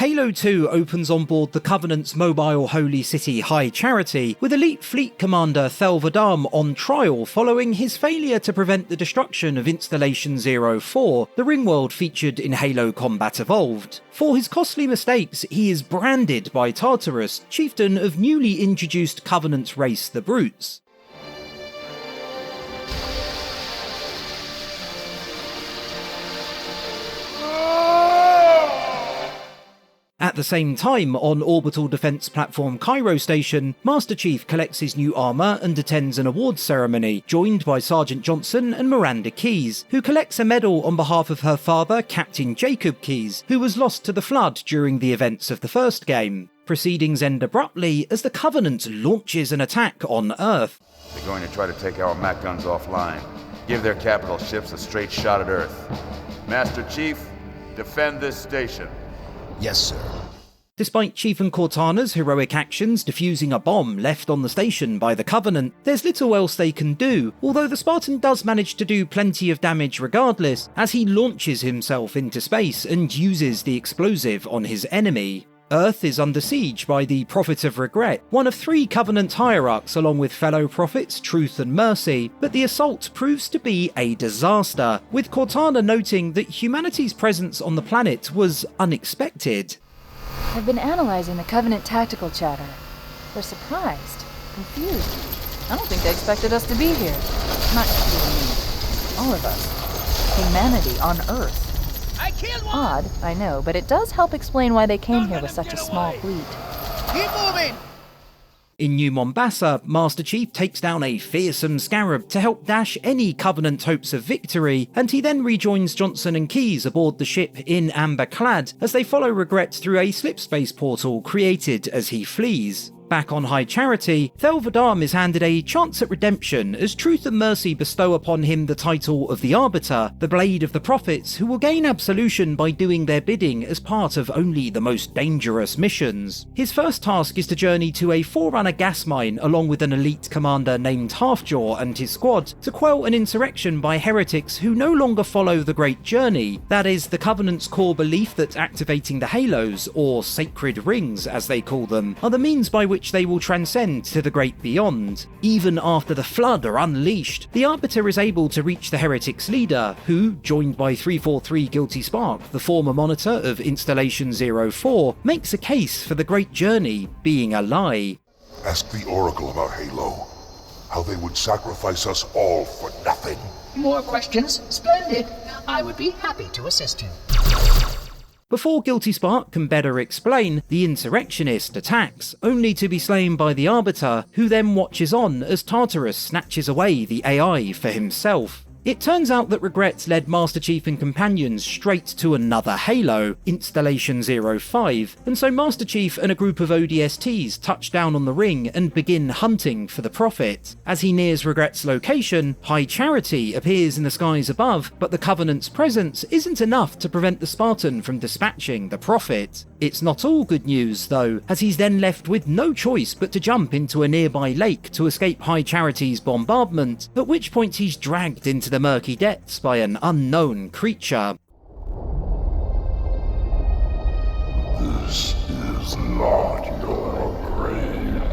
Halo 2 opens on board the Covenant's mobile holy city High Charity, with elite fleet commander Thel 'Vadam on trial following his failure to prevent the destruction of Installation 04, the ringworld featured in Halo Combat Evolved. For his costly mistakes, he is branded by Tartarus, chieftain of newly introduced Covenant race the Brutes. At the same time, on orbital defense platform Cairo Station, Master Chief collects his new armor and attends an awards ceremony, joined by Sergeant Johnson and Miranda Keyes, who collects a medal on behalf of her father, Captain Jacob Keyes, who was lost to the flood during the events of the first game. Proceedings end abruptly as the Covenant launches an attack on Earth. They're going to try to take our MAC guns offline, give their capital ships a straight shot at Earth. Master Chief, defend this station. Yes, sir. Despite Chief and Cortana's heroic actions defusing a bomb left on the station by the Covenant, there's little else they can do, although the Spartan does manage to do plenty of damage regardless, as he launches himself into space and uses the explosive on his enemy. Earth is under siege by the Prophet of Regret, one of 3 Covenant hierarchs along with fellow prophets Truth and Mercy, but the assault proves to be a disaster, with Cortana noting that humanity's presence on the planet was unexpected. I've been analyzing the Covenant tactical chatter. They're surprised, confused. I don't think they expected us to be here. Not you and me. All of us. Humanity on Earth. Odd, I know, but it does help explain why they came here with such a small fleet. Keep moving! In New Mombasa, Master Chief takes down a fearsome scarab to help dash any Covenant hopes of victory, and he then rejoins Johnson and Keyes aboard the ship in amber clad as they follow Regret through a slipspace portal created as he flees. Back on High Charity, Thel 'Vadam is handed a chance at redemption as Truth and Mercy bestow upon him the title of the Arbiter, the Blade of the Prophets, who will gain absolution by doing their bidding as part of only the most dangerous missions. His first task is to journey to a Forerunner gas mine along with an elite commander named Halfjaw and his squad to quell an insurrection by heretics who no longer follow the Great Journey, that is, the Covenant's core belief that activating the Halos, or Sacred Rings as they call them, are the means by which they will transcend to the great beyond. Even after the Flood are unleashed, the Arbiter is able to reach the heretics' leader, who, joined by 343 Guilty Spark, the former monitor of Installation 04, makes a case for the Great Journey being a lie. Ask the Oracle about Halo. How they would sacrifice us all for nothing. More questions? Splendid. I would be happy to assist you. Before Guilty Spark can better explain, the insurrectionist attacks, only to be slain by the Arbiter, who then watches on as Tartarus snatches away the AI for himself. It turns out that Regret led Master Chief and companions straight to another Halo, Installation 05, and so Master Chief and a group of ODSTs touch down on the ring and begin hunting for the Prophet. As he nears Regret's location, High Charity appears in the skies above, but the Covenant's presence isn't enough to prevent the Spartan from dispatching the Prophet. It's not all good news, though, as he's then left with no choice but to jump into a nearby lake to escape High Charity's bombardment, at which point he's dragged into the murky depths by an unknown creature. This is not your grave.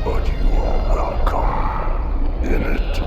But you are welcome in it.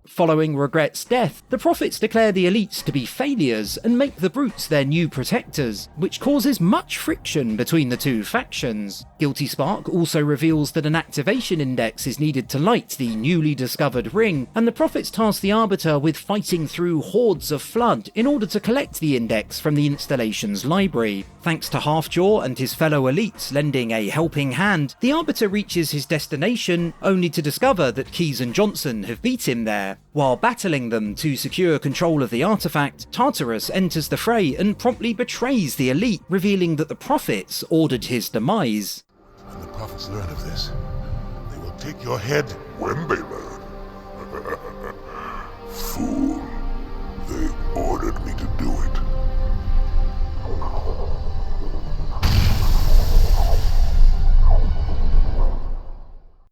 Following Regret's death, the Prophets declare the elites to be failures and make the Brutes their new protectors, which causes much friction between the two factions. Guilty Spark also reveals that an activation index is needed to light the newly discovered ring, and the Prophets task the Arbiter with fighting through hordes of Flood in order to collect the index from the installation's library. Thanks to Halfjaw and his fellow elites lending a helping hand, the Arbiter reaches his destination, only to discover that Keyes and Johnson have beat him there. While battling them to secure control of the artifact, Tartarus enters the fray and promptly betrays the elite, revealing that the Prophets ordered his demise. When the Prophets learn of this, they will take your head when they learn. Fool. They ordered me to do it.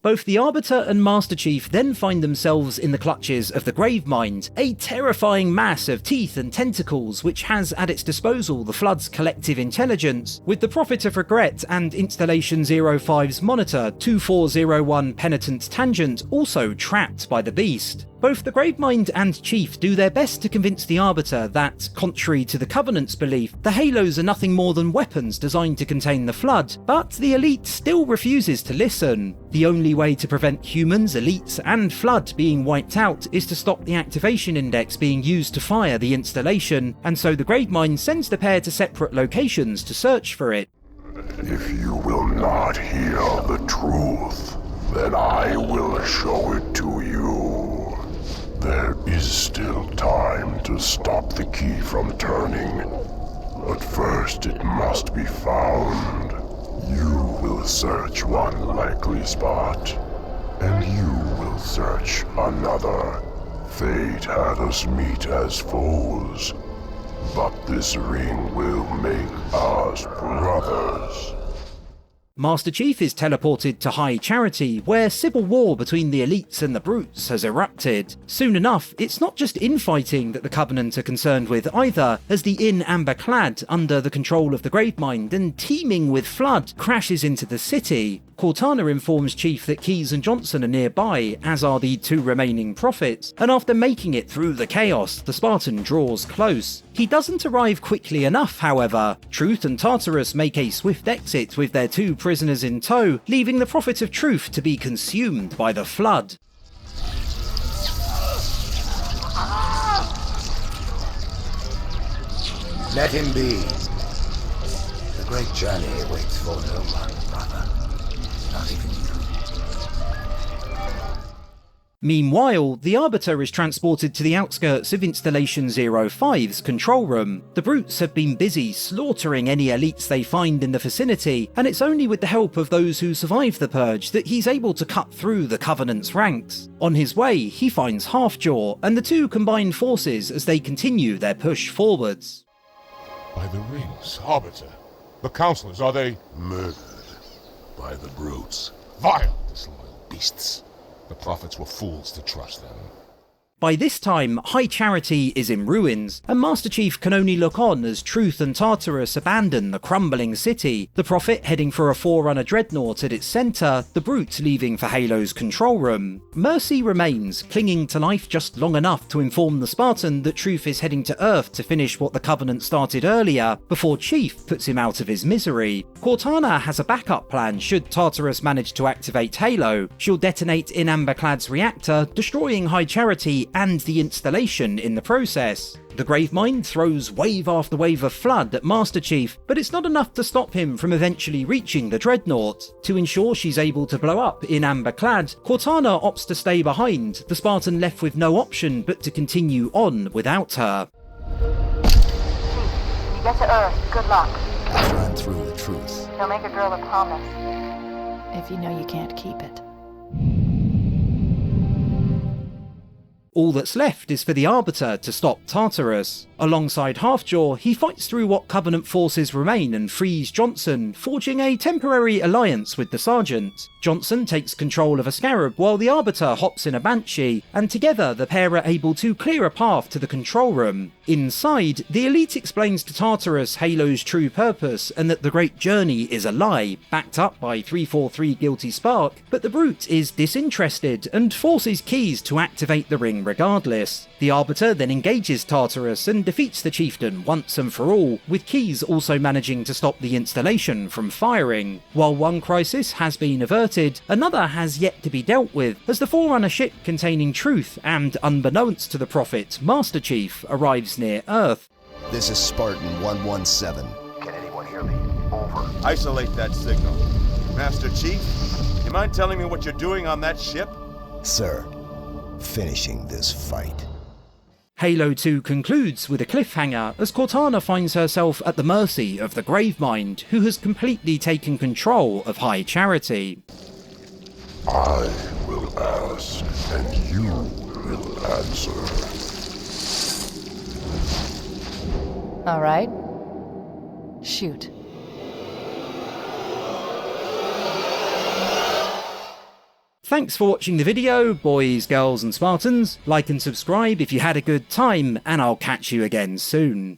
Both the Arbiter and Master Chief then find themselves in the clutches of the Gravemind, a terrifying mass of teeth and tentacles which has at its disposal the Flood's collective intelligence, with the Prophet of Regret and Installation 05's monitor 2401 Penitent Tangent also trapped by the beast. Both the Gravemind and Chief do their best to convince the Arbiter that, contrary to the Covenant's belief, the Halos are nothing more than weapons designed to contain the Flood, but the Elite still refuses to listen. The only way to prevent humans, Elites, and Flood being wiped out is to stop the activation index being used to fire the installation, and so the Gravemind sends the pair to separate locations to search for it. If you will not hear the truth, then I will show it to you. There is still time to stop the key from turning, but first it must be found. You will search one likely spot, and you will search another. Fate had us meet as foes, but this ring will make us brothers. Master Chief is teleported to High Charity, where civil war between the Elites and the Brutes has erupted. Soon enough, it's not just infighting that the Covenant are concerned with either, as the Inn Amber Clad, under the control of the Gravemind and teeming with Flood, crashes into the city. Cortana informs Chief that Keyes and Johnson are nearby, as are the two remaining Prophets, and after making it through the chaos, the Spartan draws close. He doesn't arrive quickly enough, however. Truth and Tartarus make a swift exit with their two prisoners in tow, leaving the Prophet of Truth to be consumed by the Flood. Let him be. The great journey waits for no one, brother. Not even you. Meanwhile, the Arbiter is transported to the outskirts of Installation 05's control room. The Brutes have been busy slaughtering any elites they find in the vicinity, and it's only with the help of those who survive the Purge that he's able to cut through the Covenant's ranks. On his way, he finds Halfjaw, and the two combine forces as they continue their push forwards. By the rings, Arbiter. The counselors, are they murdered by the Brutes? Vile, disloyal beasts. The Prophets were fools to trust them. By this time, High Charity is in ruins, and Master Chief can only look on as Truth and Tartarus abandon the crumbling city, the Prophet heading for a Forerunner dreadnought at its centre, the Brute leaving for Halo's control room. Mercy remains, clinging to life just long enough to inform the Spartan that Truth is heading to Earth to finish what the Covenant started earlier, before Chief puts him out of his misery. Cortana has a backup plan should Tartarus manage to activate Halo. She'll detonate in Amberclad's reactor, destroying High Charity and the installation in the process. The Gravemind throws wave after wave of Flood at Master Chief, but it's not enough to stop him from eventually reaching the Dreadnought. To ensure she's able to blow up in Amber Clad, Cortana opts to stay behind, the Spartan left with no option but to continue on without her. Chief, you get to Earth, good luck. I've run through the truth. Don't make a girl a promise. If you know you can't keep it. All that's left is for the Arbiter to stop Tartarus. Alongside Halfjaw, he fights through what Covenant forces remain and frees Johnson, forging a temporary alliance with the Sergeant. Johnson takes control of a Scarab while the Arbiter hops in a Banshee, and together the pair are able to clear a path to the control room. Inside, the Elite explains to Tartarus Halo's true purpose and that the Great Journey is a lie, backed up by 343 Guilty Spark, but the Brute is disinterested and forces Keyes to activate the ring regardless. The Arbiter then engages Tartarus and defeats the Chieftain once and for all, with Keyes also managing to stop the installation from firing. While one crisis has been averted, another has yet to be dealt with, as the Forerunner ship containing Truth and, unbeknownst to the Prophet, Master Chief, arrives near Earth. This is Spartan 117. Can anyone hear me? Over. Isolate that signal. Master Chief, you mind telling me what you're doing on that ship? Sir, finishing this fight. Halo 2 concludes with a cliffhanger as Cortana finds herself at the mercy of the Gravemind, who has completely taken control of High Charity. I will ask, and you will answer. All right. Shoot. Thanks for watching the video, boys, girls and Spartans. Like and subscribe if you had a good time, and I'll catch you again soon.